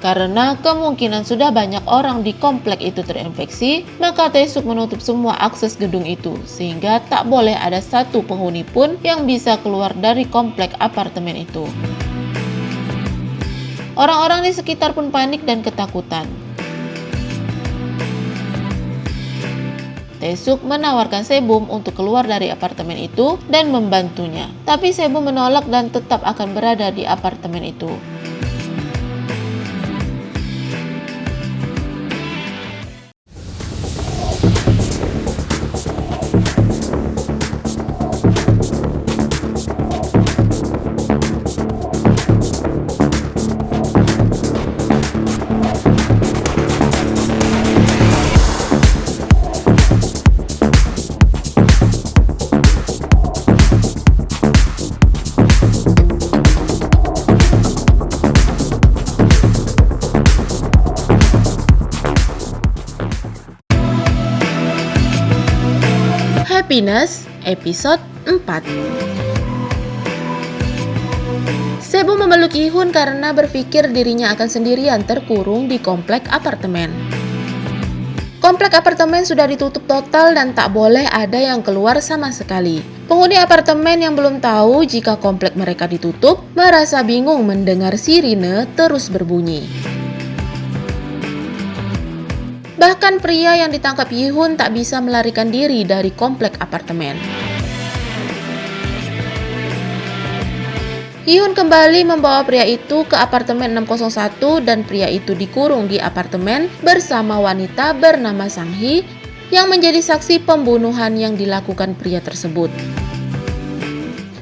Karena kemungkinan sudah banyak orang di komplek itu terinfeksi, maka Tae-suk menutup semua akses gedung itu, sehingga tak boleh ada satu penghuni pun yang bisa keluar dari komplek apartemen itu. Orang-orang di sekitar pun panik dan ketakutan. Tae-suk menawarkan Sebum untuk keluar dari apartemen itu dan membantunya. Tapi Sebum menolak dan tetap akan berada di apartemen itu. Happiness episode 4. Sebum memeluk Gi-hun karena berpikir dirinya akan sendirian terkurung di komplek apartemen. Komplek apartemen sudah ditutup total dan tak boleh ada yang keluar sama sekali. Penghuni apartemen yang belum tahu jika komplek mereka ditutup merasa bingung mendengar sirine terus berbunyi. Bahkan pria yang ditangkap Gi-hun tak bisa melarikan diri dari komplek apartemen. Gi-hun kembali membawa pria itu ke apartemen 601 dan pria itu dikurung di apartemen bersama wanita bernama Sang-hee yang menjadi saksi pembunuhan yang dilakukan pria tersebut.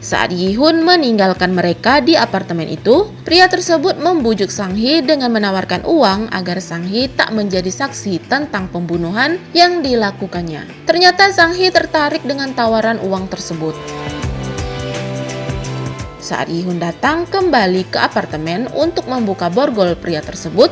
Saat Gi-hun meninggalkan mereka di apartemen itu, pria tersebut membujuk Sang-hee dengan menawarkan uang agar Sang-hee tak menjadi saksi tentang pembunuhan yang dilakukannya. Ternyata Sang-hee tertarik dengan tawaran uang tersebut. Saat Gi-hun datang kembali ke apartemen untuk membuka borgol pria tersebut,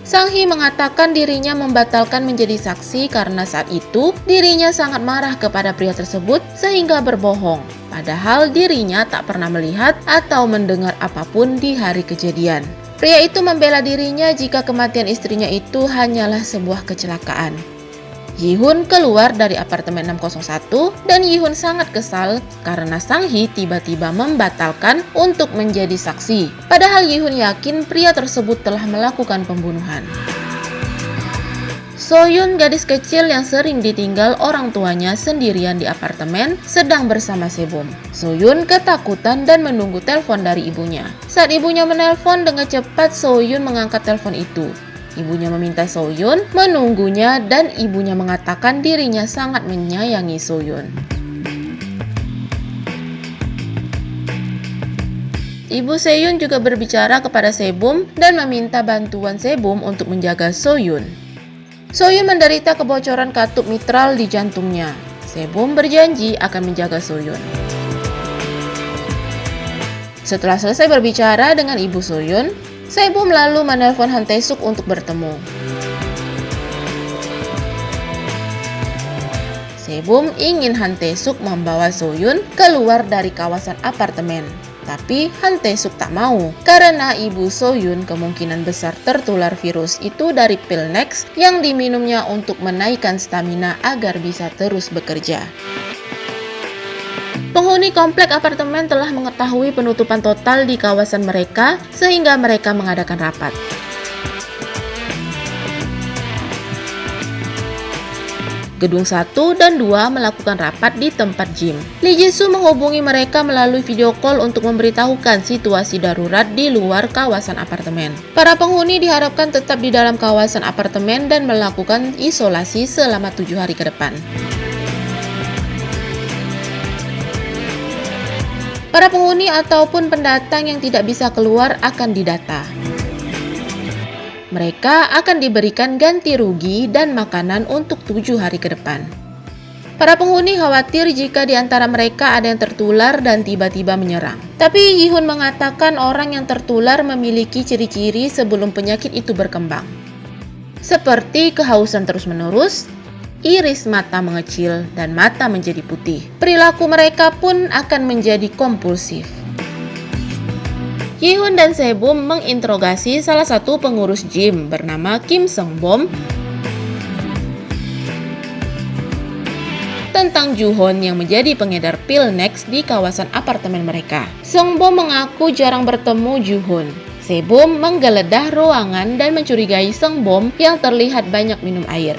Sang-hee mengatakan dirinya membatalkan menjadi saksi karena saat itu dirinya sangat marah kepada pria tersebut sehingga berbohong. Padahal dirinya tak pernah melihat atau mendengar apapun di hari kejadian. Pria itu membela dirinya jika kematian istrinya itu hanyalah sebuah kecelakaan. Gi-hun keluar dari apartemen 601 dan Gi-hun sangat kesal karena Sang-hee tiba-tiba membatalkan untuk menjadi saksi. Padahal Gi-hun yakin pria tersebut telah melakukan pembunuhan. So-yun, gadis kecil yang sering ditinggal orang tuanya sendirian di apartemen, sedang bersama Sebum. So-yun ketakutan dan menunggu telepon dari ibunya. Saat ibunya menelpon dengan cepat, So-yun mengangkat telepon itu. Ibunya meminta So-yun menunggunya dan ibunya mengatakan dirinya sangat menyayangi So-yun. Ibu Se-yun juga berbicara kepada Sebum dan meminta bantuan Sebum untuk menjaga So-yun. So-yun menderita kebocoran katup mitral di jantungnya. Sebum berjanji akan menjaga So-yun. Setelah selesai berbicara dengan ibu So-yun, Sebum lalu menelpon Han Tae-suk untuk bertemu. Sebum ingin Han Tae-suk membawa So-yun keluar dari kawasan apartemen. Tapi Han Tae-suk tak mau, karena ibu So-yun kemungkinan besar tertular virus itu dari pil Nex yang diminumnya untuk menaikkan stamina agar bisa terus bekerja. Penghuni komplek apartemen telah mengetahui penutupan total di kawasan mereka sehingga mereka mengadakan rapat. Gedung 1 dan 2 melakukan rapat di tempat gym. Lee Ji-soo menghubungi mereka melalui video call untuk memberitahukan situasi darurat di luar kawasan apartemen. Para penghuni diharapkan tetap di dalam kawasan apartemen dan melakukan isolasi selama 7 hari ke depan. Para penghuni ataupun pendatang yang tidak bisa keluar akan didata. Mereka akan diberikan ganti rugi dan makanan untuk 7 hari ke depan. Para penghuni khawatir jika di antara mereka ada yang tertular dan tiba-tiba menyerang. Tapi Gi-hun mengatakan orang yang tertular memiliki ciri-ciri sebelum penyakit itu berkembang. Seperti kehausan terus-menerus, iris mata mengecil, dan mata menjadi putih. Perilaku mereka pun akan menjadi kompulsif. Yi-hun dan Se-bum menginterogasi salah satu pengurus gym bernama Kim Seung-bom tentang Ju-hoon yang menjadi pengedar pil Next di kawasan apartemen mereka. Seung-bom mengaku jarang bertemu Ju-hoon. Se-bum menggeledah ruangan dan mencurigai Seung-bom yang terlihat banyak minum air.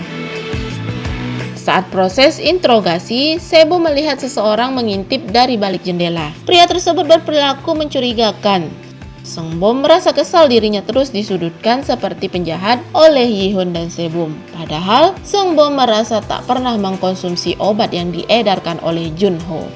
Saat proses interogasi, Se-bum melihat seseorang mengintip dari balik jendela. Pria tersebut berperilaku mencurigakan. Seung-bom merasa kesal dirinya terus disudutkan seperti penjahat oleh Yi-hun dan Se-bum. Padahal, Seung-bom merasa tak pernah mengkonsumsi obat yang diedarkan oleh Jun-ho.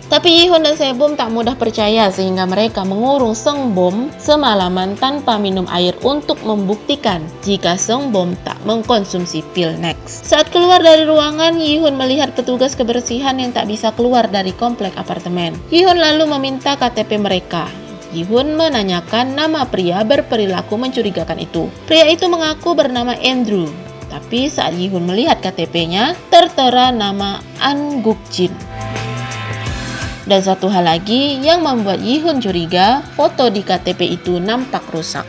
Tapi Yi-hun dan Se-bum tak mudah percaya sehingga mereka mengurung Seung-bom semalaman tanpa minum air untuk membuktikan jika Seung-bom tak mengkonsumsi pil Next. Saat keluar dari ruangan, Yi-hun melihat petugas kebersihan yang tak bisa keluar dari komplek apartemen. Yi-hun lalu meminta KTP mereka. Yi-hun menanyakan nama pria berperilaku mencurigakan itu. Pria itu mengaku bernama Andrew. Tapi saat Yi-hun melihat KTP-nya, tertera nama An Guk-jin. Dan satu hal lagi yang membuat Yi-hun curiga, foto di KTP itu nampak rusak.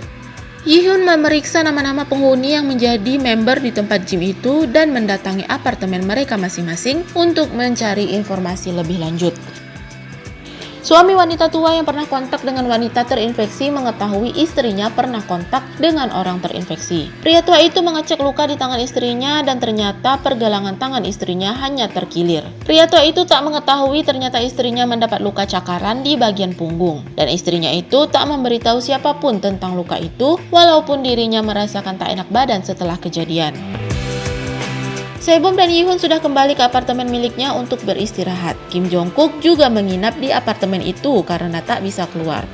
Yi-hun memeriksa nama-nama penghuni yang menjadi member di tempat gym itu dan mendatangi apartemen mereka masing-masing untuk mencari informasi lebih lanjut. Suami wanita tua yang pernah kontak dengan wanita terinfeksi mengetahui istrinya pernah kontak dengan orang terinfeksi. Pria tua itu mengecek luka di tangan istrinya dan ternyata pergelangan tangan istrinya hanya terkilir. Pria tua itu tak mengetahui ternyata istrinya mendapat luka cakaran di bagian punggung. Dan istrinya itu tak memberitahu siapapun tentang luka itu walaupun dirinya merasakan tak enak badan setelah kejadian. Se-bum dan Yi-hun sudah kembali ke apartemen miliknya untuk beristirahat. Kim Jong-kook juga menginap di apartemen itu karena tak bisa keluar.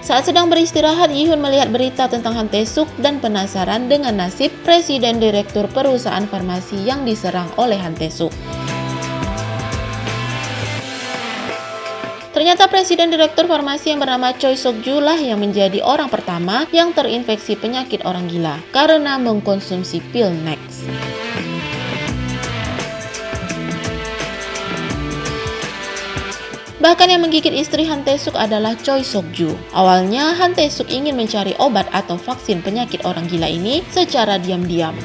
Saat sedang beristirahat, Yi-hun melihat berita tentang Han Tae-suk dan penasaran dengan nasib presiden direktur perusahaan farmasi yang diserang oleh Han Tae-suk. Ternyata presiden direktur farmasi yang bernama Choi Sok-ju lah yang menjadi orang pertama yang terinfeksi penyakit orang gila karena mengkonsumsi pil Next. Bahkan yang menggigit istri Han Tae-suk adalah Choi Sok-ju. Awalnya Han Tae-suk ingin mencari obat atau vaksin penyakit orang gila ini secara diam-diam.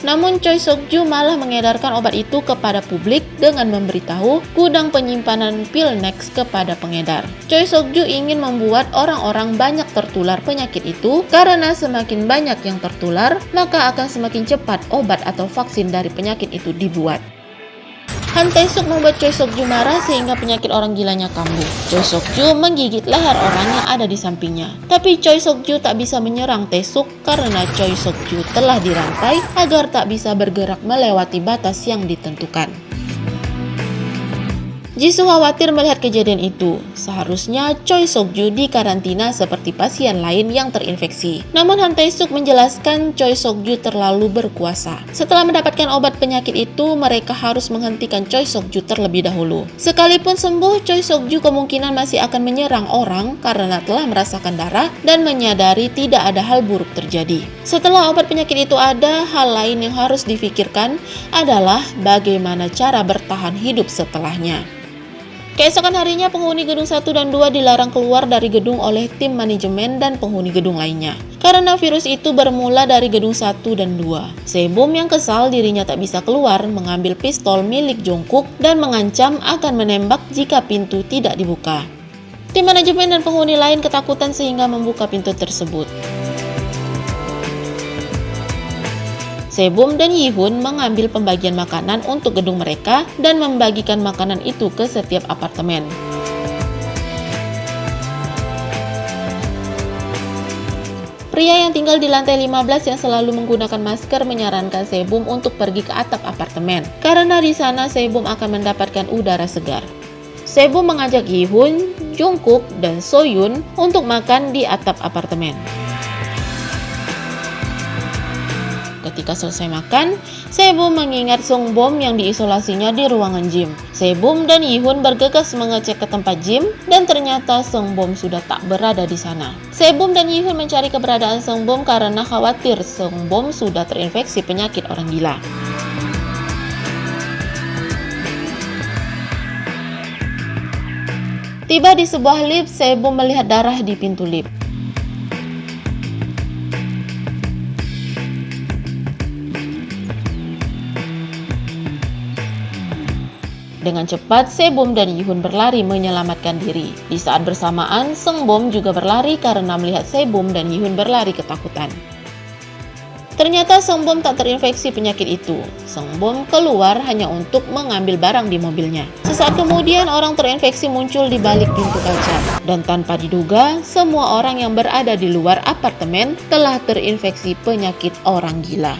Namun Choi Sok-ju malah mengedarkan obat itu kepada publik dengan memberitahu gudang penyimpanan pil Next kepada pengedar. Choi Sok-ju ingin membuat orang-orang banyak tertular penyakit itu karena semakin banyak yang tertular, maka akan semakin cepat obat atau vaksin dari penyakit itu dibuat. Han Tae-suk membuat Choi Sok-ju marah sehingga penyakit orang gilanya kambuh. Choi Sok-ju menggigit leher orang yang ada di sampingnya. Tapi Choi Sok-ju tak bisa menyerang Tae-suk karena Choi Sok-ju telah dirantai agar tak bisa bergerak melewati batas yang ditentukan. Jisoo khawatir melihat kejadian itu. Seharusnya Choi Sok-ju dikarantina seperti pasien lain yang terinfeksi. Namun Han Tae-suk menjelaskan Choi Sok-ju terlalu berkuasa. Setelah mendapatkan obat penyakit itu, mereka harus menghentikan Choi Sok-ju terlebih dahulu. Sekalipun sembuh, Choi Sok-ju kemungkinan masih akan menyerang orang karena telah merasakan darah dan menyadari tidak ada hal buruk terjadi. Setelah obat penyakit itu ada, hal lain yang harus difikirkan adalah bagaimana cara bertahan hidup setelahnya. Keesokan harinya, penghuni gedung 1 dan 2 dilarang keluar dari gedung oleh tim manajemen dan penghuni gedung lainnya. Karena virus itu bermula dari gedung 1 dan 2. Se-bum yang kesal dirinya tak bisa keluar mengambil pistol milik Jong-kook dan mengancam akan menembak jika pintu tidak dibuka. Tim manajemen dan penghuni lain ketakutan sehingga membuka pintu tersebut. Se-bum dan Yi-hun mengambil pembagian makanan untuk gedung mereka dan membagikan makanan itu ke setiap apartemen. Pria yang tinggal di lantai 15 yang selalu menggunakan masker menyarankan Se-bum untuk pergi ke atap apartemen karena di sana Se-bum akan mendapatkan udara segar. Se-bum mengajak Yi-hun, Jung-kook, dan So-yun untuk makan di atap apartemen. Ketika selesai makan, Se-bum mengingat Seung-bom yang diisolasinya di ruangan gym. Se-bum dan Yi-hun bergegas mengecek ke tempat gym dan ternyata Seung-bom sudah tak berada di sana. Se-bum dan Yi-hun mencari keberadaan Seung-bom karena khawatir Seung-bom sudah terinfeksi penyakit orang gila. Tiba di sebuah lift, Se-bum melihat darah di pintu lift. Dengan cepat, Se-bum dan Yi-hun berlari menyelamatkan diri. Di saat bersamaan, Seung-bom juga berlari karena melihat Se-bum dan Yi-hun berlari ketakutan. Ternyata Seung-bom tak terinfeksi penyakit itu. Seung-bom keluar hanya untuk mengambil barang di mobilnya. Sesaat kemudian, orang terinfeksi muncul di balik pintu kaca. Dan tanpa diduga, semua orang yang berada di luar apartemen telah terinfeksi penyakit orang gila.